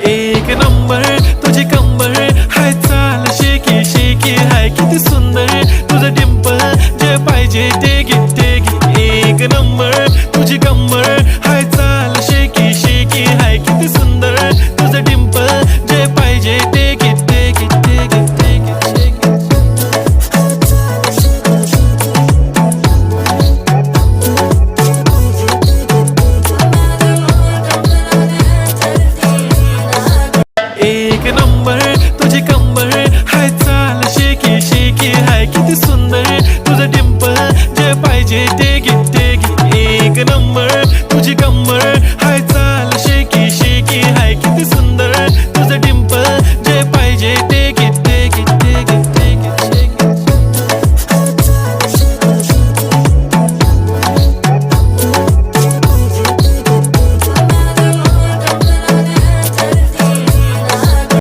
एक नंबर तुझी कंबर हाय, चाल शेकी शेकी हाय, किती सुंदर तुझं डिंपल, जे पाहिजे ते घे ते घे. एक नंबर तुझी कंबर हाय, चाल शेकी शेकी हाय, किती सुंदर तुझं डिंपल, जे पाहिजे ते घे ते घे ते घे ते घे ते घे. एक नंबर तुझी कंबर हाय, चाल शेकी शेकी हाय, किती सुंदर तुझं डिंपल, जे पाहिजे ते घे ते घे. एक नंबर तुझी कंबर हाय, चाल शेकी शेकी हाय, किती सुंदर